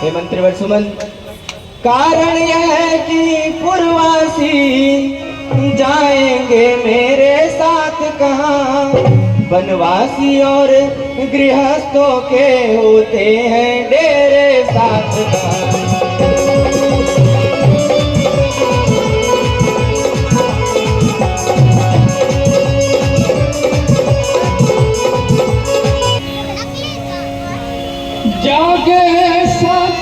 हे मंत्रीवर सुमन, कारण यह है कि पूर्ववासी जाएंगे मेरे साथ कहाँ, वनवासी और गृहस्थों के होते हैं डेरे साथ कहाँ। जागे साथ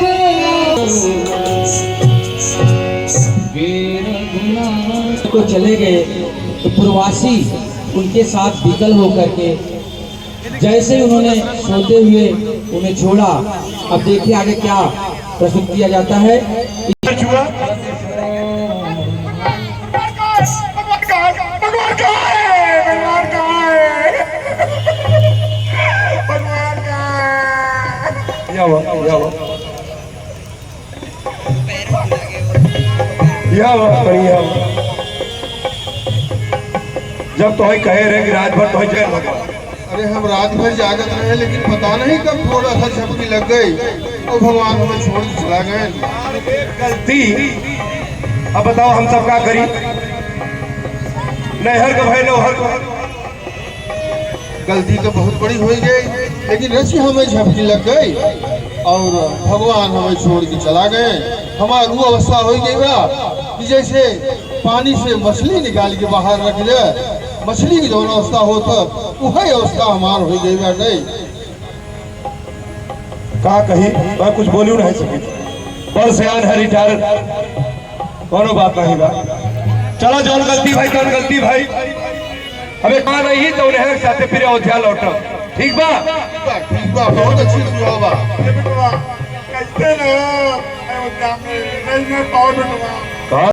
को चले गए तो प्रवासी उनके साथ विकल होकर के जैसे उन्होंने सोते हुए उन्हें छोड़ा। अब देखिए आगे क्या प्रस्तुत किया जाता है। जब तो कहे रहे कि रात भर तो जेल लगा। अरे हम रात भर जागत रहे, लेकिन पता नहीं कब थोड़ा सा झपकी लग गई और भगवान हमें छोड़ के चला गए। गलती अब बताओ हम सब क्या करी? नहर का भाई नौहर का गलती तो बहुत बड़ी हो गई, लेकिन रसी हमें झपकी लग गई और भगवान हमें छोड़ के चला गए। हमारी वो अवस्था हो गई बा कि जैसे पानी से मछली निकाल के बाहर रख दे, मछली की दोनों अवस्था होता वही अवस्था हमार हो गई बा। नहीं कहा कही मैं कुछ बोलू नहीं सकी, पर सियान है रिटायर, कोनो बात नहीं बा। चलो जौन गलती भाई कौन गलती भाई, हमें कहा नहीं तो नहर साथे फिर अयोध्या लौटो। ठीक बा? ठीक बा, बहुत अच्छी दुआ बा। कैसे ना अयोध्या में पावर बिटवा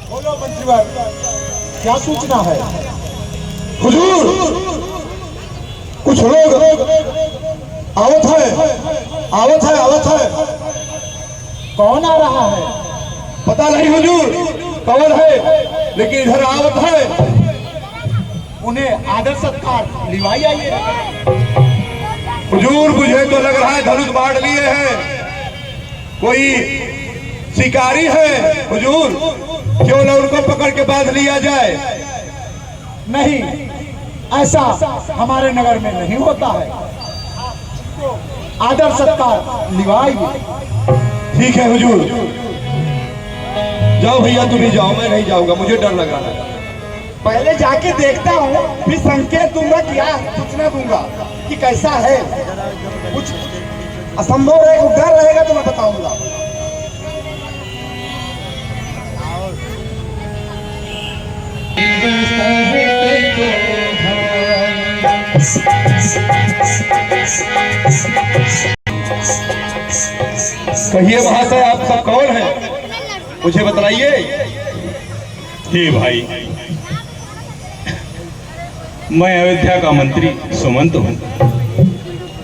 बोलो मंत्रीवर, क्या सूचना है? हुजूर कुछ लोग आवत है। कौन आ रहा है? पता नहीं हुजूर कौन है, लेकिन इधर आवत है। उन्हें आदर सत्कार लिवाई आइए। हुजूर मुझे तो लग रहा है धनुष बांट लिए हैं, कोई शिकारी है। हुजूर क्यों न उनको पकड़ के बांध लिया जाए? नहीं, ऐसा हमारे नगर में नहीं होता है। आदर सत्कार लिवाइए। ठीक है हुजूर, जाओ भैया तुम ही जाओ, मैं नहीं जाऊंगा, मुझे डर लग रहा है। पहले जाके देखता हूँ, फिर संकेत दूंगा, क्या सूचना दूंगा कि कैसा है। कुछ असंभव रहेगा, डर रहेगा तो मैं बताऊंगा। कहिए महाशय आप सब कौन हैं, मुझे बताइए। हे भाई, मैं अयोध्या का मंत्री सुमंत हूँ।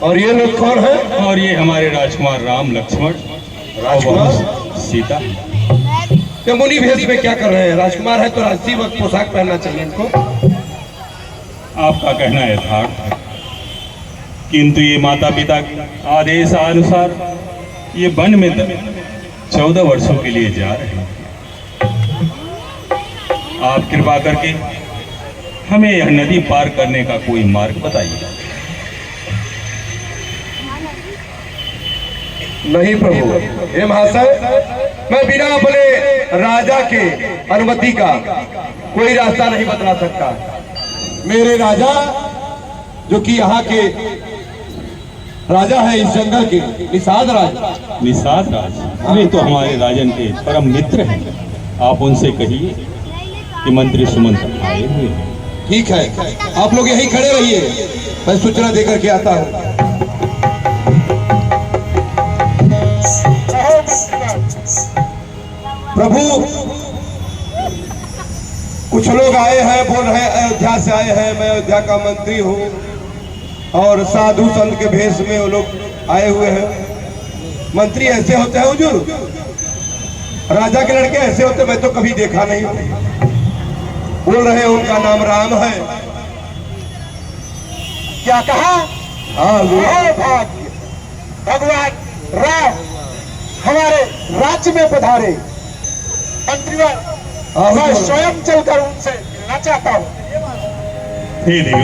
और ये लोग कौन हैं? और ये हमारे राजकुमार राम लक्ष्मण राजकुमार सीता। ये मुनि भेष में क्या कर रहे हैं? राजकुमार है तो राजसी वक्त पोशाक पहनना चाहिए इनको। आपका कहना यथार्थ है, किंतु ये माता पिता के आदेशानुसार ये वन में 14 वर्षों के लिए जा रहे हैं। आप कृपा करके हमें यह नदी पार करने का कोई मार्ग बताइए। नहीं प्रभु, हे महाशय, मैं बिना अपने राजा के अनुमति का कोई रास्ता नहीं बतला सकता। मेरे राजा जो कि यहाँ के राजा है इस जंगल के, निषाद राज। निषाद राज वे तो हमारे राजन के परम मित्र हैं। आप उनसे कहिए कि मंत्री सुमंत आए हुए हैं। ठीक है, आप लोग यहीं खड़े रहिए, मैं सूचना देकर के आता हूँ। प्रभु कुछ लोग आए हैं, बोल रहे हैं अयोध्या से आए हैं, मैं अयोध्या का मंत्री हूँ, और साधु संत के भेष में वो लोग आए हुए हैं। मंत्री ऐसे होते हैं हुजूर? राजा के लड़के ऐसे होते मैं तो कभी देखा नहीं। बोल रहे हैं उनका नाम राम है। क्या कहा? हाँ हे भाग्य, भगवान राम हमारे राज्य में पधारे। मंत्रीवर, मैं स्वयं चलकर उनसे मिलना चाहता हूँ। हे देव,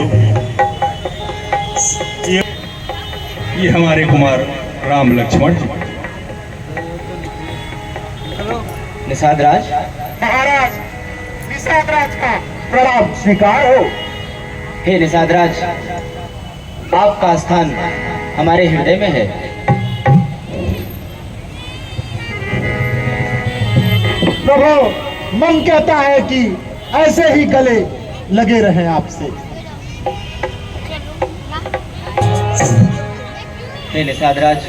ये हमारे कुमार राम लक्ष्मण। निषाद राज। महाराज, निषाद राज का प्रणाम स्वीकार हो। हे निषाद राज, आपका स्थान हमारे हृदय में है। प्रभु, मन कहता है कि ऐसे ही गले लगे रहें आपसे। हे निषाद राज,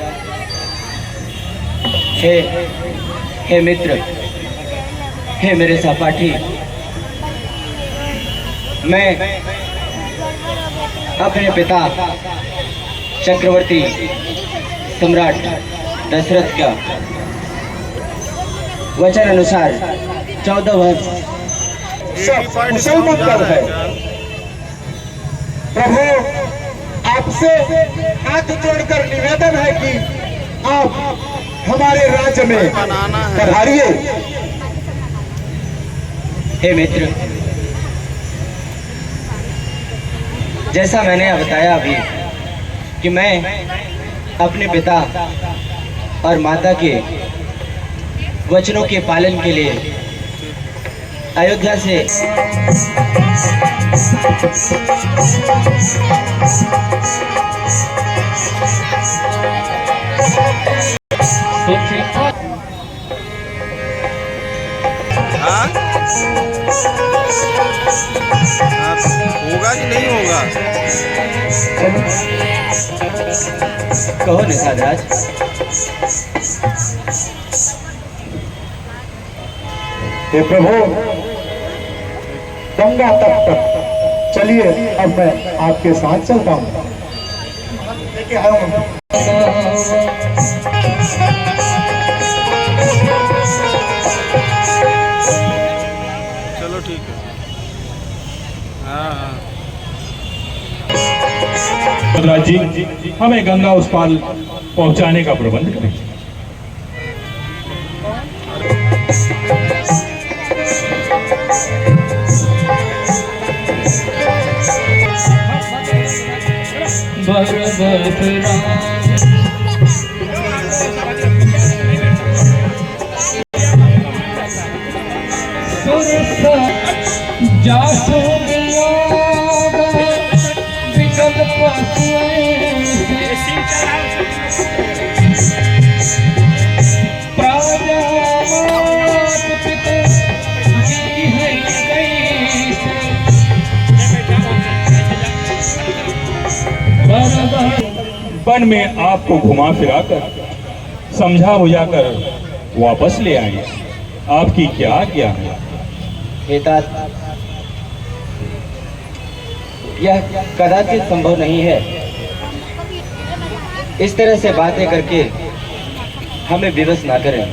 हे मित्र, हे मेरे सहपाठी, मैं अपने पिता चक्रवर्ती सम्राट दशरथ का वचन अनुसार 14 वर्ष कुशल मंगल है। प्रभु, आपसे हाथ जोड़कर निवेदन है कि आप हमारे राज्य में पधारिए। हे मित्र, जैसा मैंने बताया अभी कि मैं अपने पिता और माता के वचनों के पालन के लिए अयोध्या से होगा कि नहीं होगा? कहो निषाद राज। हे प्रभु, गंगा तट तक चलिए, अब मैं आपके साथ चलता हूँ। लेके आया हूँ। चलो ठीक है। हाँ राज जी, हमें गंगा उस पार पहुंचाने का प्रबंध करें। वन में आपको घुमा फिरा कर समझा बुझाकर वापस ले आए। आपकी क्या आज्ञा है? हे तात, यह कदाचित संभव नहीं है। इस तरह से बातें करके हमें विवश ना करें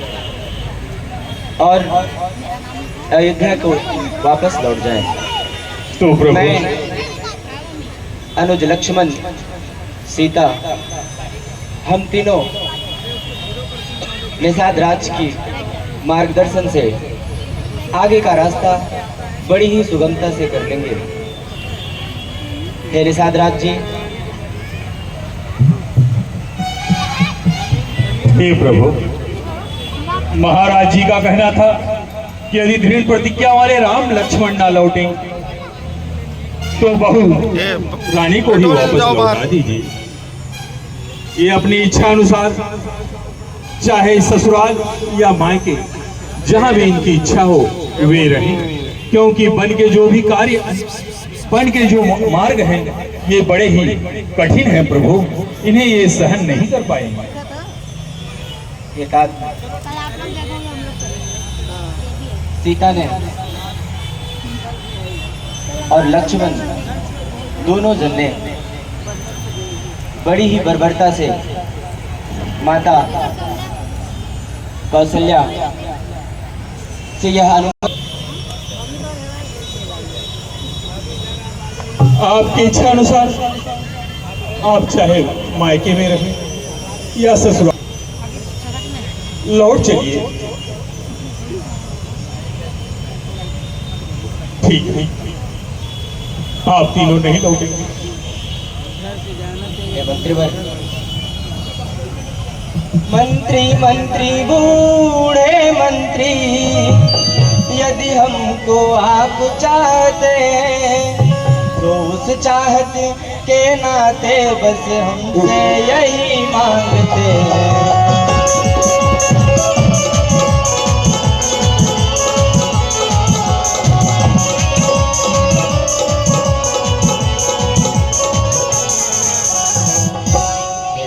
और अयोध्या को वापस लौट जाएं। तो प्रभु, मैं अनुज लक्ष्मण सीता, हम तीनों निषाद राज की मार्गदर्शन से आगे का रास्ता बड़ी ही सुगमता से कर लेंगे। हे निषाद राज जी। हे प्रभु, महाराज जी का कहना था कि यदि दृढ़ प्रतिज्ञा वाले राम लक्ष्मण ना लौटें तो बहू रानी को ही वापस लौटा दीजिए। ये अपनी इच्छा अनुसार चाहे ससुराल या मायके जहां भी इनकी इच्छा हो वे रहें, क्योंकि वन के जो भी कार्य, वन के जो मार्ग हैं ये बड़े ही कठिन हैं प्रभु, इन्हें ये सहन नहीं कर पाएंगे। ये तात, सीता ने और लक्ष्मण दोनों जन ने बड़ी ही बर्बरता से माता कौशल्या से यह अनुमति। आपकी इच्छा अनुसार आप चाहे मायके में रहें या ससुराल, लौट चलिए। ठीक है, आप तीनों नहीं लौटेंगे। मंत्री मंत्री बूढ़े मंत्री, यदि हमको आप चाहते तो उस चाहत के नाते बस हमसे यही मांगते हैं।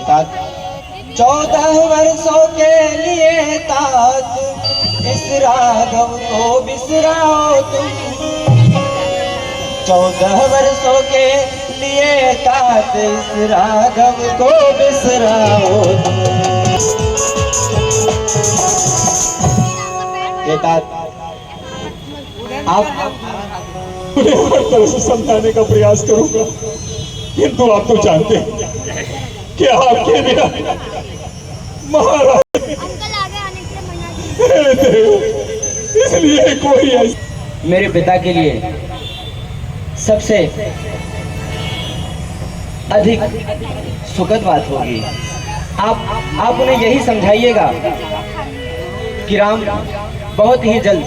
तात 14 वर्षों के लिए तात इस राघव को बिसराओ तुम। 14 वर्षों के लिए तात इस राघव को बिसराओ तुम। ये तात आप उन्हें हर तरह से समझाने का प्रयास करूंगा, किंतु आप तो जानते हैं कि आपके बिना महाराज, इसलिए कोई मेरे पिता के लिए सबसे अधिक सुखद बात होगी। आप उन्हें यही समझाइएगा कि राम बहुत ही जल्द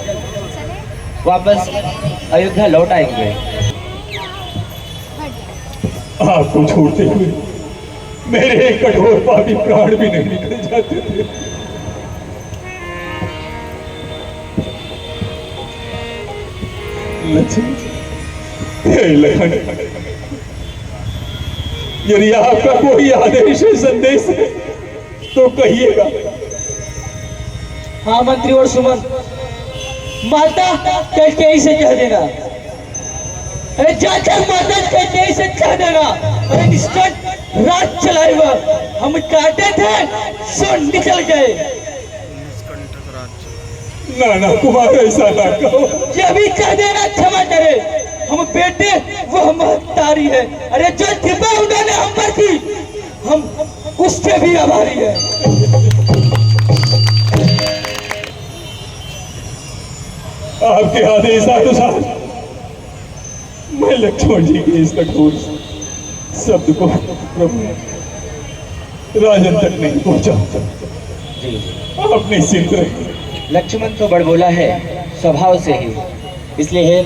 वापस अयोध्या लौट आएंगे। आपको छोड़ते हुए मेरे कठोर पापी प्राण भी नहीं निकल जाते थे। लखन, यदि आपका कोई आदेश है, संदेश है तो कहिएगा। हाँ मंत्री और सुमन, माता कैकेयी से कह देना, अरे जाकर माता कैकेयी से कह देना, अरे निष्ठट रात चलाए वह हम काटे थे सो निकल गए। नाना कुमार, ऐसा ना कहो। ये भी कह देना क्षमा करे, हम बेटे वह महतारी है। अरे जो कृपा उन्होंने हम पर की, हम उसके भी आभारी है। आपके आदेशानुसार मैं लक्ष्मण जी के इस कठोर शब्द को प्रभु राजन तक नहीं पहुंचा। आप निश्चिंत रहिए। लक्ष्मण तो बड़बोला है स्वभाव से ही, इसलिए हे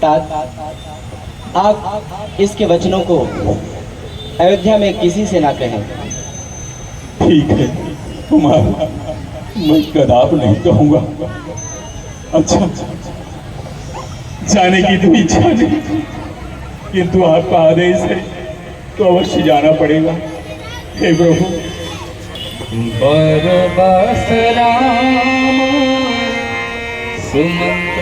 तात आप इसके वचनों को अयोध्या में किसी से ना कहें। ठीक है कुमार, मैं कदाप नहीं कहूंगा। अच्छा, जाने की तो इच्छा नहीं, किंतु आपका आदेश है तो अवश्य जाना पड़ेगा। हे प्रभु, बरबस राम सुमंत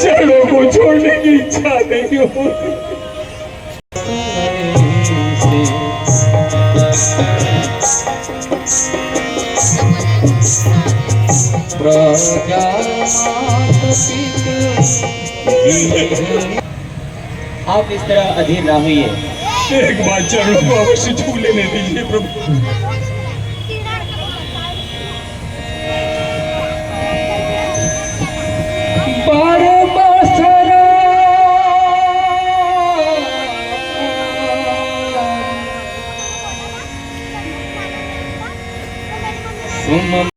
चरणों को छोड़ने की इच्छा नहीं होती। आप इस तरह अधीर ना होइए। एक बार चरणों को अवश्य छू लेने दीजिए प्रभु। सुमन